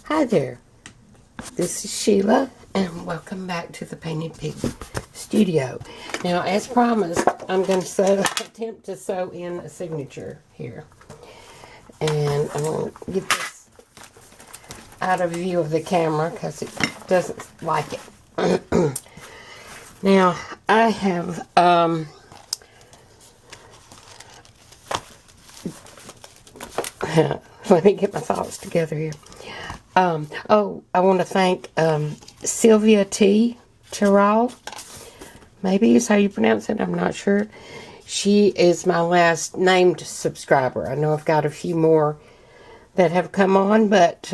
Hi there, this is Sheila, and welcome back to the Painted Pig Studio. Now, as promised, I'm going to attempt to sew in a signature here. And I'm going to get this out of view of the camera because it doesn't like it. Now, I have let me get my thoughts together here. I want to thank Sylvia T. Terrell. Maybe is how you pronounce it. I'm not sure. She is my last named subscriber. I know I've got a few more that have come on, but,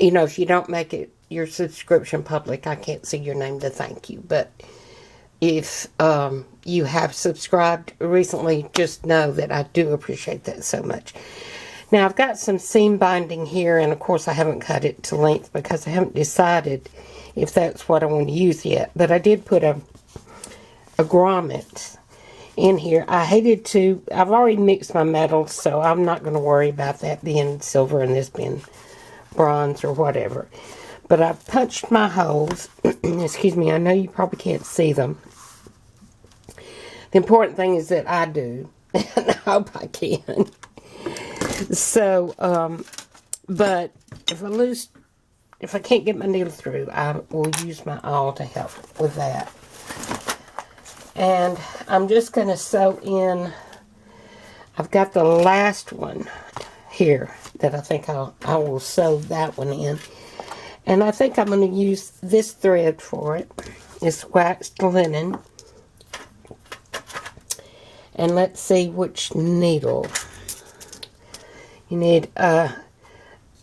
you know, if you don't make it your subscription public, I can't see your name to thank you. But if you have subscribed recently, just know that I do appreciate that so much. Now, I've got some seam binding here, and of course I haven't cut it to length because I haven't decided if that's what I want to use yet. But I did put a grommet in here. I hated to, I've already mixed my metals, so I'm not going to worry about that being silver and this being bronze or whatever. But I punched my holes. Excuse me, I know you probably can't see them. The important thing is that I do, and I hope I can. So, but if I can't get my needle through, I will use my awl to help with that. And I'm just going to sew in, I've got the last one here that I think I will sew that one in. And I think I'm going to use this thread for it. It's waxed linen. And let's see which needle. You need a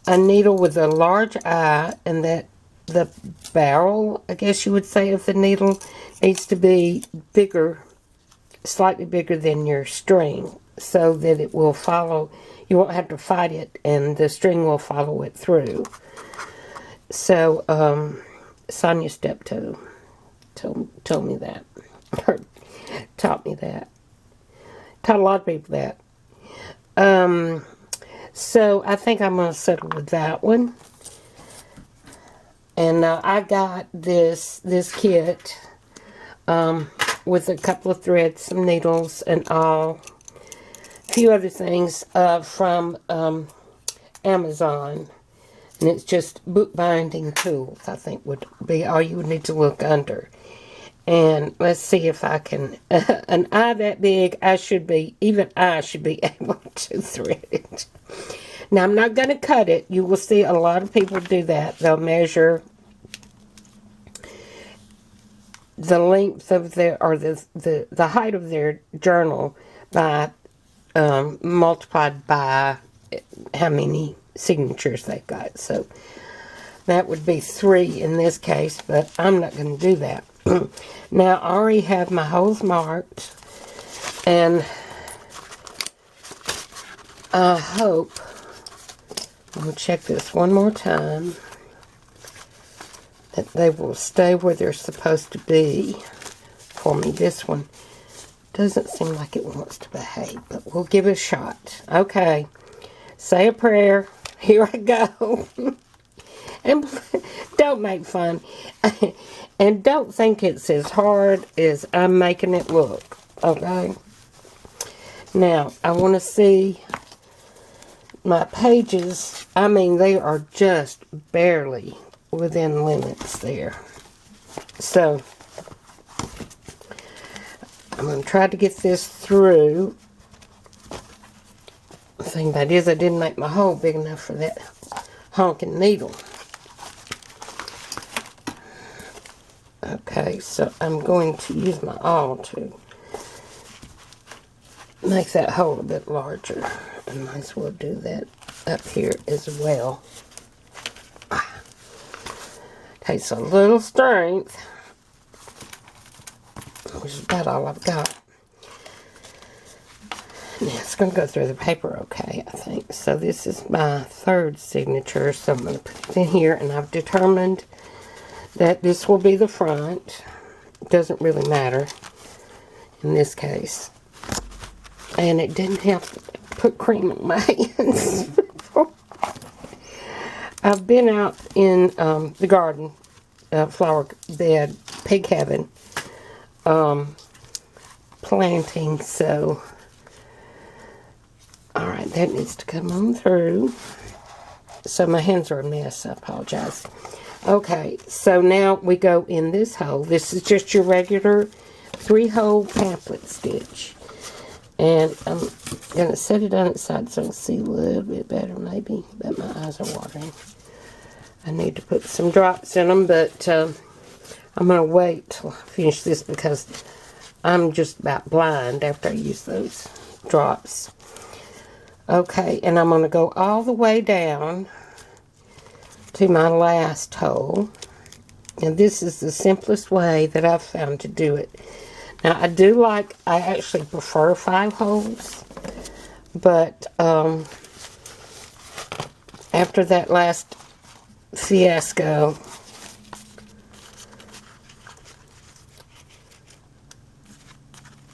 needle with a large eye, and that the barrel, I guess you would say, of the needle needs to be bigger, slightly bigger than your string, so that it will follow. You won't have to fight it, and the string will follow it through. So, Sonia Steptoe told me that, or taught me that. Taught a lot of people that. So I think I'm going to settle with that one. And I got this kit with a couple of threads, some needles, and a few other things from Amazon. And it's just bookbinding tools, I think, would be all you would need to look under. And let's see if I can, an eye that big, even I should be able to thread it. Now, I'm not going to cut it. You will see a lot of people do that. They'll measure the length of their, or the height of their journal by, multiplied by how many signatures they've got. So, that would be 3 in this case, but I'm not going to do that. Now, I already have my holes marked, and I hope, I'm going to check this one more time, that they will stay where they're supposed to be for me. This one doesn't seem like it wants to behave, but we'll give it a shot. Okay, say a prayer. Here I go. And don't make fun. And don't think it's as hard as I'm making it look. Okay? Now, I want to see my pages. I mean, they are just barely within limits there. So, I'm going to try to get this through. The thing about it is I didn't make my hole big enough for that honking needle. Okay, so I'm going to use my awl to make that hole a bit larger. I might as well do that up here as well. Takes a little strength, which is about all I've got. Now, it's going to go through the paper okay, I think. So this is my 3rd signature, so I'm going to put it in here, and I've determined that this will be the front. It doesn't really matter in this case. And it didn't have to put cream in my hands. I've been out in the garden, flower bed, pig cabin, planting, so, alright, that needs to come on through. So my hands are a mess, I apologize. Okay, so now we go in this hole. This is just your regular 3-hole pamphlet stitch. And I'm going to set it on its side so I can see a little bit better maybe, but my eyes are watering. I need to put some drops in them, but I'm going to wait till I finish this because I'm just about blind after I use those drops. Okay, and I'm going to go all the way down to my last hole. And this is the simplest way that I've found to do it. Now, I actually prefer 5 holes, but after that last fiasco,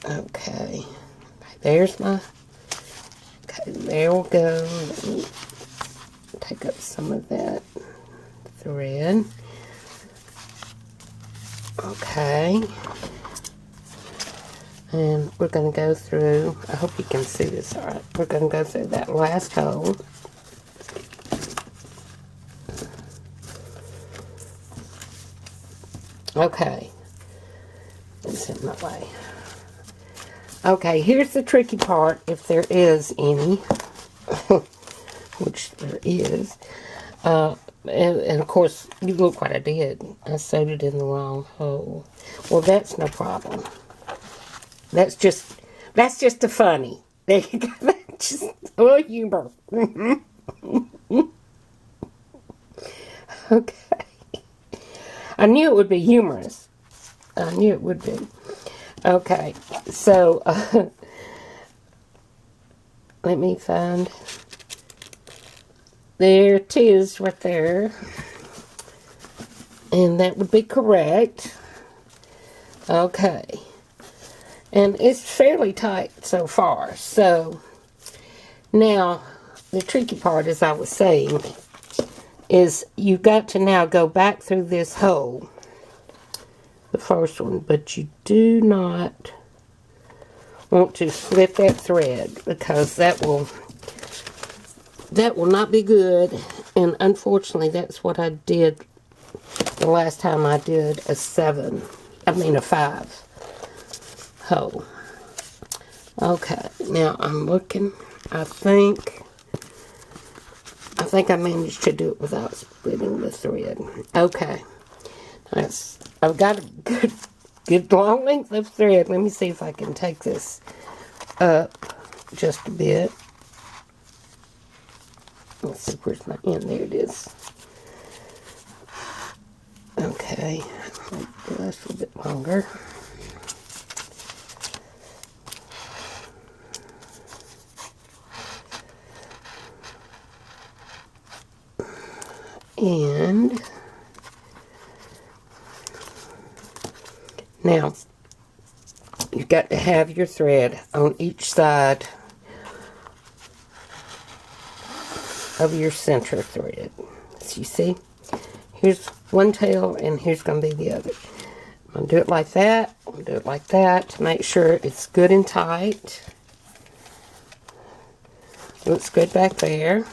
okay, there's my, okay, there we go. Let me take up some of that thread. Okay. And we're going to go through, I hope you can see this all right. We're going to go through that last hole. Okay. It's in my way. Okay, here's the tricky part, if there is any, which there is. And of course, you look what I did. I sewed it in the wrong hole. Well, that's no problem. That's just a funny. There you go. That's just a little humor. Okay. I knew it would be humorous. I knew it would be. Okay. So, let me find. There it is right there. And that would be correct. Okay. And it's fairly tight so far. So, now, the tricky part, as I was saying, is you've got to now go back through this hole. The first one. But you do not want to slip that thread, because that will not be good. And unfortunately, that's what I did the last time I did a 5 hole. Okay, now I'm looking. I think I managed to do it without splitting the thread. Okay, I've got a good long length of thread. Let me see if I can take this up just a bit. Let's see, where's my end? There it is. Okay, that's a little bit longer. And now you've got to have your thread on each side of your center thread. So you see, here's one tail and here's going to be the other. I'm going to do it like that. I'm going to do it like that to make sure it's good and tight. Looks good back there.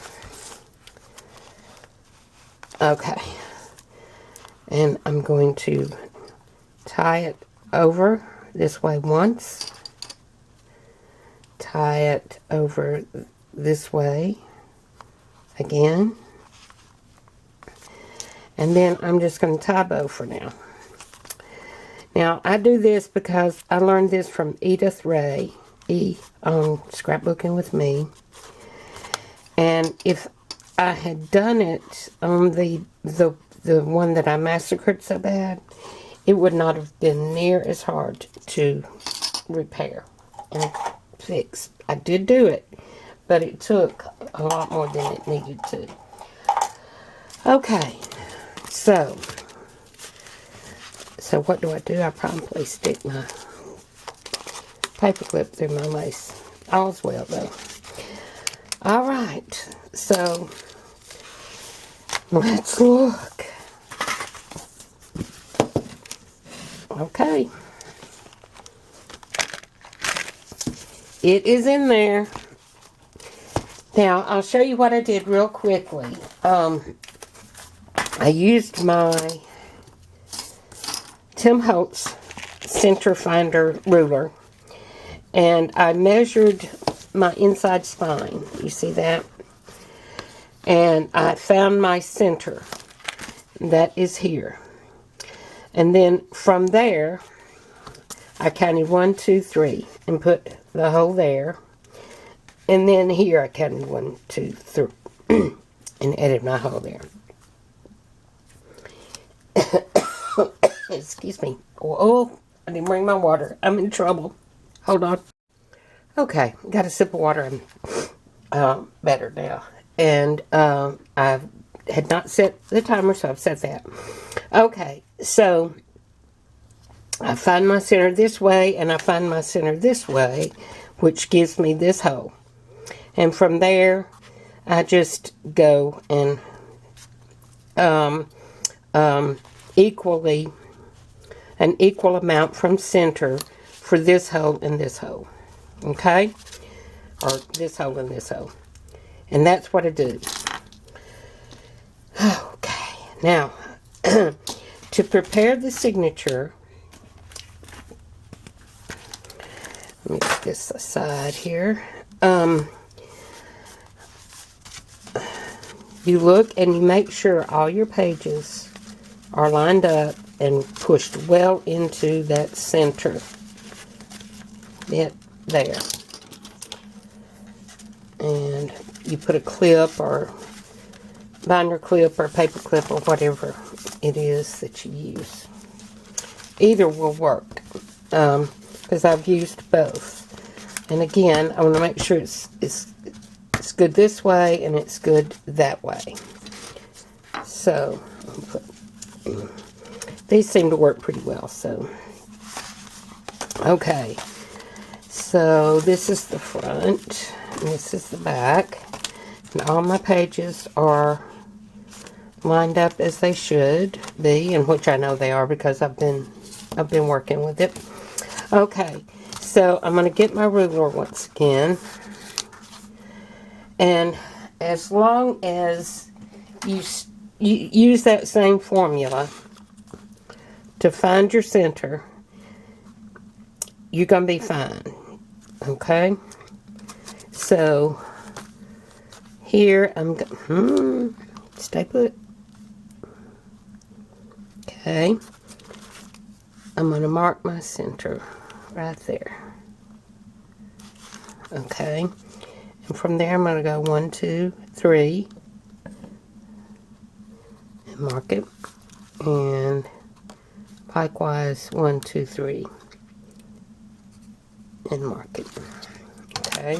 Okay, and I'm going to tie it over this way once, tie it over this way again, and then I'm just going to tie bow for now. Now, I do this because I learned this from Edith Ray, on Scrapbooking with Me, and if I had done it on the one that I massacred so bad, it would not have been near as hard to repair and fix. I did do it, but it took a lot more than it needed to. Okay, so what do? I probably stick my paper clip through my lace. All's well, though. All right, so Let's look. Okay. It is in there. Now, I'll show you what I did real quickly. I used my Tim Holtz center finder ruler, and I measured my inside spine. You see that? And I found my center. That is here. And then from there, I counted 1, 2, 3 and put the hole there. And then here I counted 1, 2, 3 and added my hole there. Excuse me. Oh, I didn't bring my water. I'm in trouble. Hold on. Okay, got a sip of water. I'm better now. And I had not set the timer, so I've set that. Okay, so I find my center this way, and I find my center this way, which gives me this hole. And from there, I just go and an equal amount from center for this hole and this hole. Okay? Or this hole and this hole. And that's what I do. Okay. Now, to prepare the signature, let me put this aside here. You look and you make sure all your pages are lined up and pushed well into that center bit there. And you put a clip or binder clip or paper clip or whatever it is that you use. Either will work, because I've used both. And again, I want to make sure it's good this way and it's good that way. So, these seem to work pretty well. So, okay. So, this is the front and this is the back. And all my pages are lined up as they should be, and which I know they are because I've been working with it. Okay. So, I'm going to get my ruler once again. And as long as you use that same formula to find your center, you're going to be fine. Okay? So, here I'm going stay put. Okay. I'm going to mark my center right there. Okay. And from there I'm going to go 1, 2, 3 and mark it. And likewise 1, 2, 3 and mark it. Okay.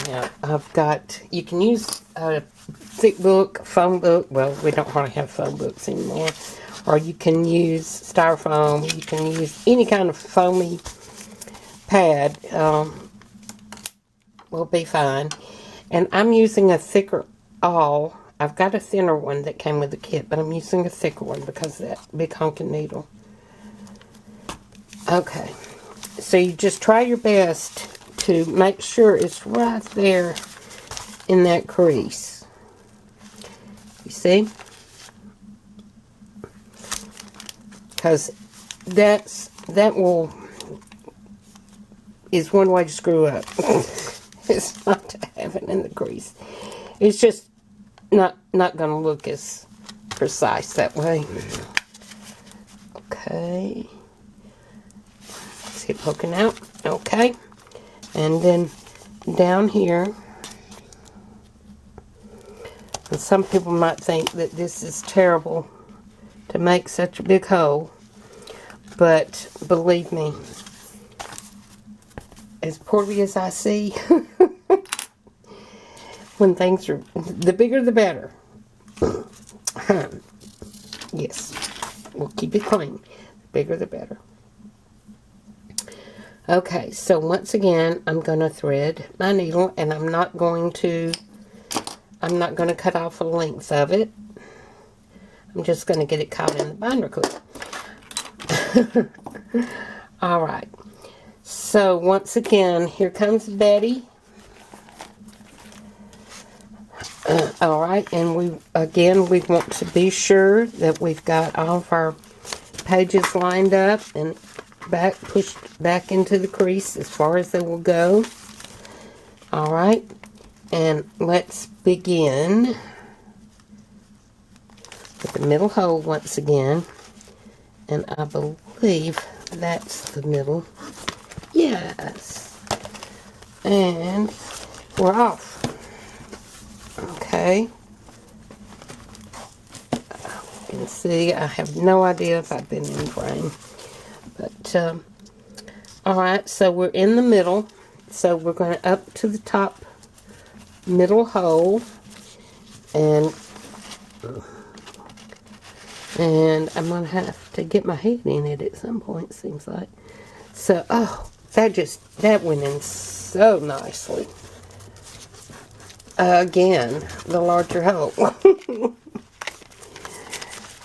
Now I've got, you can use a thick book, phone book. Well, we don't hardly have phone books anymore. Or you can use styrofoam. You can use any kind of foamy pad. Will be fine. And I'm using a thicker awl. I've got a thinner one that came with the kit, but I'm using a thicker one because of that big honking needle. Okay. So you just try your best to make sure it's right there in that crease. You see? Because is one way to screw up. It's not to have it in the crease. It's just not going to look as precise that way. Okay. See it poking out. Okay. And then down here, and some people might think that this is terrible to make such a big hole, but believe me, as poorly as I see, when things are, the bigger the better. Yes, we'll keep it clean. The bigger the better. Okay, so once again, I'm going to thread my needle, and I'm not going to I'm not going to cut off the length of it. I'm just going to get it caught in the binder clip. Alright. So, once again, here comes Bettie. Alright, and we want to be sure that we've got all of our pages lined up and pushed back into the crease as far as they will go. Alright, and let's begin with the middle hole once again. And I believe that's the middle. Yes. And we're off. Okay. You can see I have no idea if I've been in frame. But, alright, so we're in the middle. So we're going to up to the top middle hole. And I'm going to have to get my head in it at some point, seems like. So, oh, that went in so nicely. Again, the larger hole.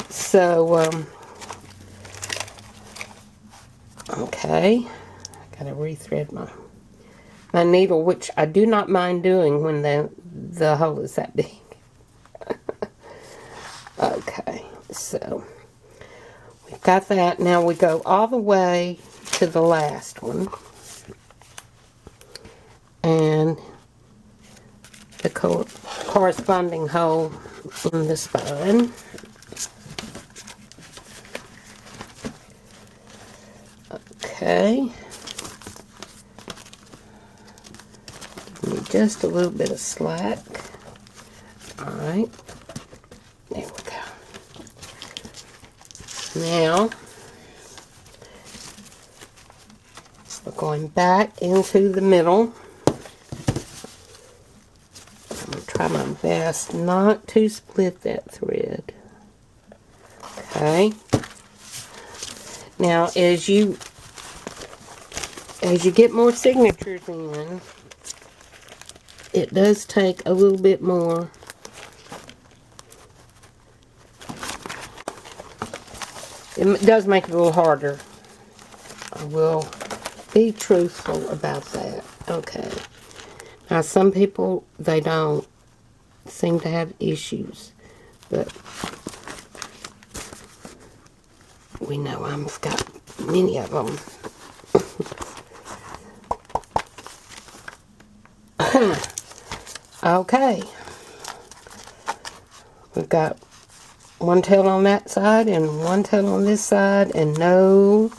So, okay. I gotta rethread my needle, which I do not mind doing when the hole is that big. Okay, so we've got that. Now we go all the way to the last one. And the corresponding hole in the spine. Okay. Give me just a little bit of slack. Alright. There we go. Now, we're going back into the middle. I'm going to try my best not to split that thread. Okay. Now, as you get more signatures in, it does take a little bit more. It does make it a little harder. I will be truthful about that. Okay. Now, some people, they don't seem to have issues, but we know I've got many of them. Okay. We've got one tail on that side and one tail on this side, and no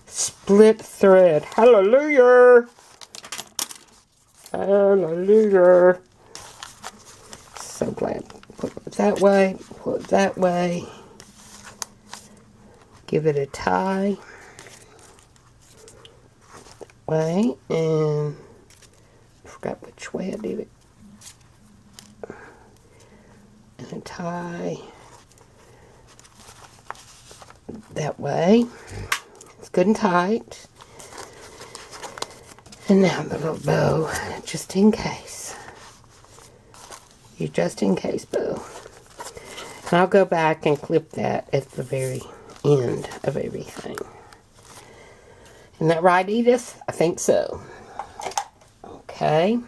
split thread. Hallelujah! Hallelujah! So glad. Put it that way, put it that way. Give it a tie. That way, and I forgot which way I did it. And a tie that way. It's good and tight. And now the little bow, just in case. You just in case bow. And I'll go back and clip that at the very end of everything. Isn't that right, Edith? I think so. Okay.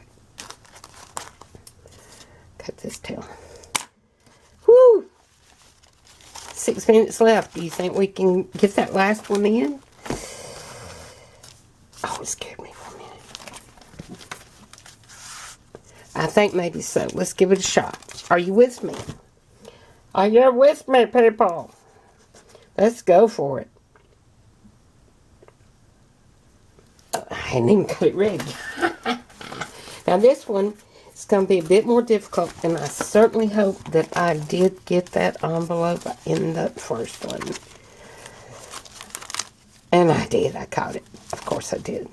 Cut this tail. Woo! 6 minutes left. Do you think we can get that last one in? Oh, it scared me for a minute. I think maybe so. Let's give it a shot. Are you with me? Are you with me, people? Let's go for it. I hadn't even got it ready. Now this one is going to be a bit more difficult, and I certainly hope that I did get that envelope in the first one. And I did. I caught it. Of course I did.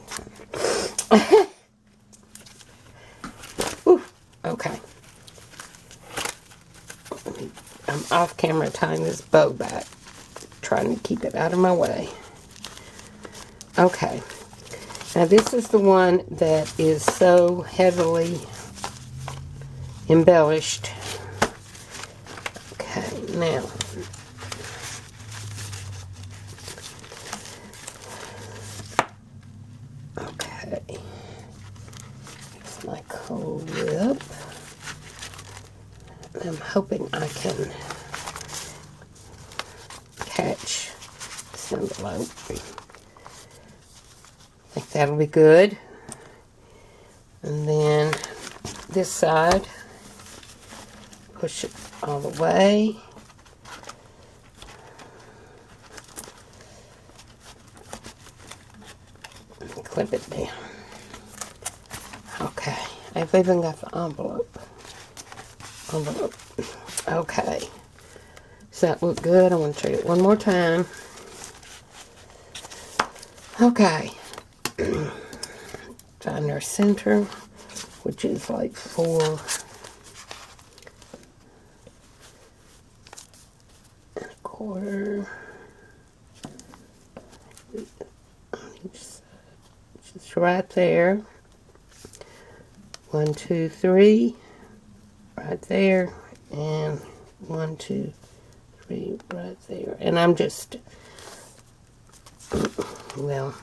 Ooh, okay. I'm off camera tying this bow back, trying to keep it out of my way. Okay. Now this is the one that is so heavily embellished. Okay, now okay, here's my cold whip. I'm hoping I can catch this envelope. I think that'll be good. And then this side, push it all the way. And clip it down. Okay, I've even got the envelope. Okay. Does that look good? I want to try it one more time. Okay. Find our center, which is like 4 1/4. Just right there. 1, 2, 3. Right there. And 1, 2, 3 right there. And I'm just, well,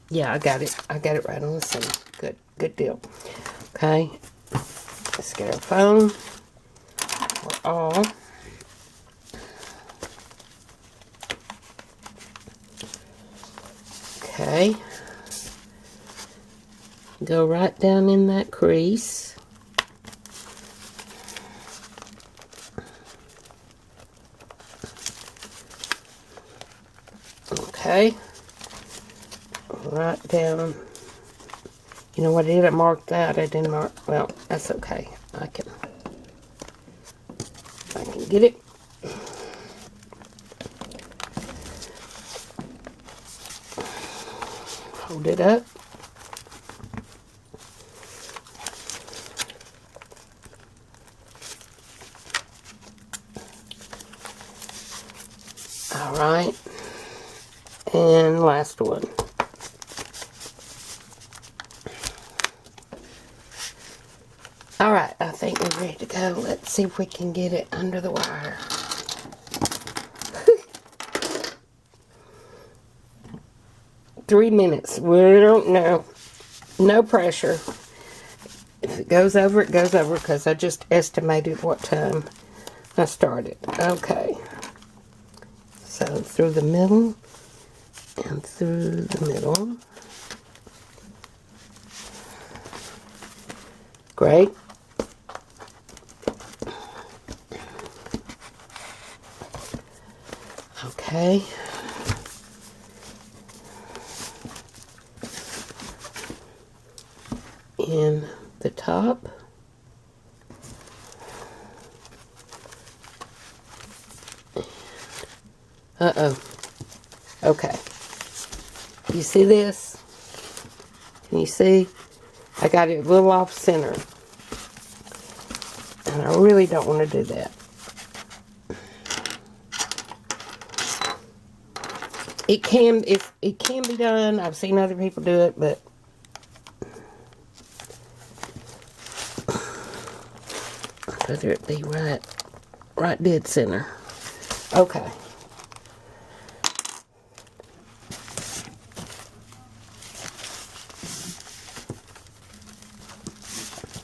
yeah, I got it right on the center. Good deal. Okay, let's get our phone. We're all okay. Go right down in that crease. Okay, right down. You know what I did? I marked that. I didn't mark. Well, that's okay. I can get it. Hold it up. All right. And last one. All right, I think we're ready to go. Let's see if we can get it under the wire. Three minutes. We don't know. No pressure. If it goes over, it goes over, because I just estimated what time I started. Okay. So through the middle and through the middle. Great. Okay. In the top. Uh-oh. Okay. You see this? Can you see? I got it a little off center. And I really don't want to do that. It can be done. I've seen other people do it, but I'd rather it be right dead center. Okay.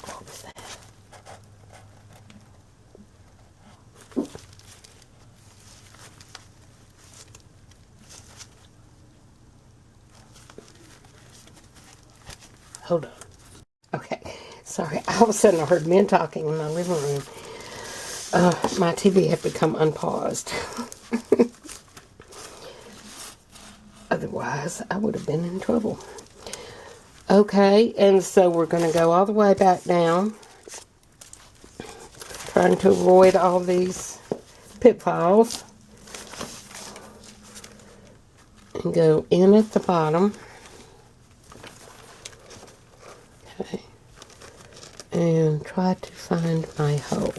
What was that? Hold on. Okay. Sorry. All of a sudden I heard men talking in my living room. My TV had become unpaused. Otherwise, I would have been in trouble. Okay, and so we're going to go all the way back down. Trying to avoid all these pitfalls. And go in at the bottom. Okay. And try to find my hole.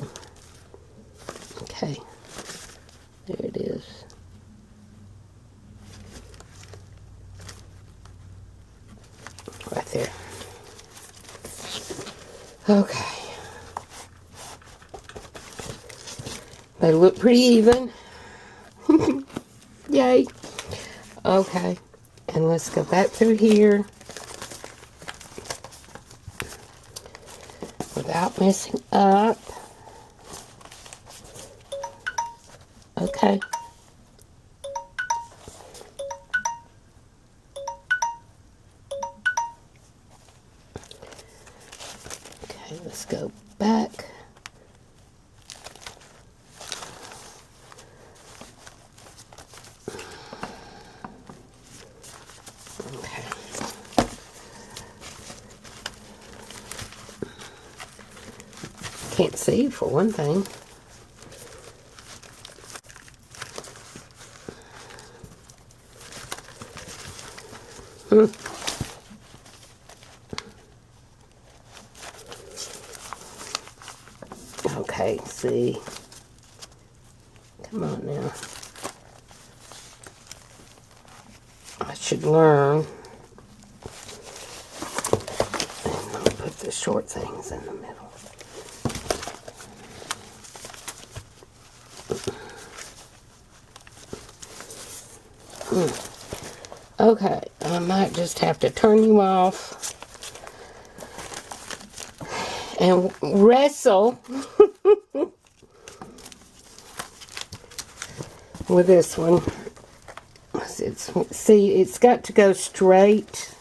Okay. There it is. Right there. Okay. They look pretty even. Yay. Okay. And let's go back through here without messing up. Okay. Okay, let's go back. Okay. Can't see for one thing. Okay, see. Come on now. I should learn. And I'll put the short things in the middle. Okay, I might just have to turn you off and wrestle with this one. See, it's got to go straight,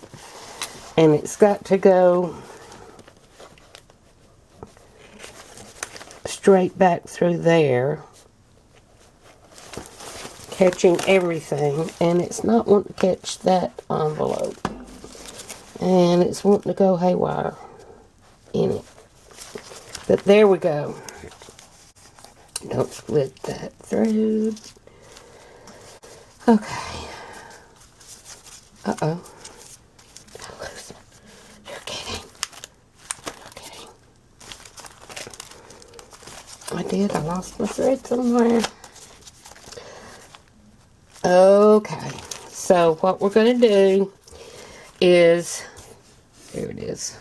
and it's got to go straight back through there, catching everything, and it's not wanting to catch that envelope, and it's wanting to go haywire in it. But there we go. Don't split that through. Okay. Uh-oh. You're kidding. You're kidding. I did. I lost my thread somewhere. Okay. So what we're going to do is, there it is,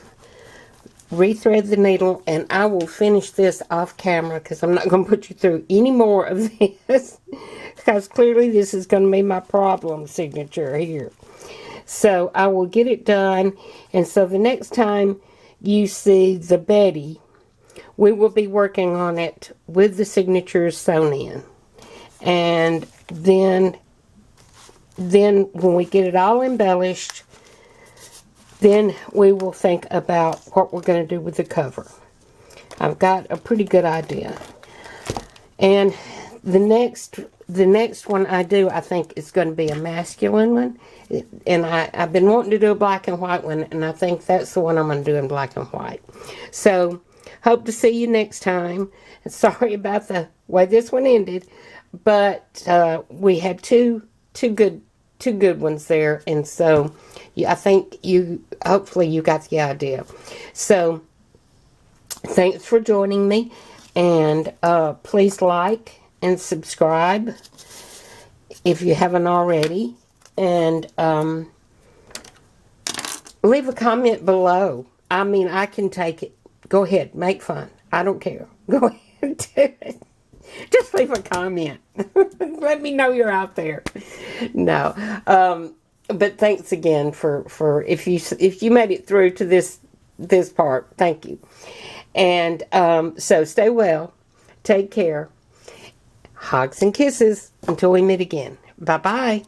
rethread the needle, and I will finish this off camera because I'm not going to put you through any more of this because clearly this is going to be my problem signature here. So I will get it done, and so the next time you see the Bettie, we will be working on it with the signatures sewn in. And then when we get it all embellished, then we will think about what we're going to do with the cover. I've got a pretty good idea. And the next one I do, I think, is going to be a masculine one. And I've been wanting to do a black and white one, and I think that's the one I'm going to do in black and white. So, hope to see you next time. And sorry about the way this one ended, but we had two good ones there, and so I think hopefully you got the idea. So thanks for joining me, and please like and subscribe if you haven't already, and leave a comment below. I mean, I can take it. Go ahead, make fun. I don't care. Go ahead and do it. Just leave a comment. Let me know you're out there. No. But thanks again for if you made it through to this part. Thank you. And so stay well. Take care. Hugs and kisses until we meet again. Bye-bye.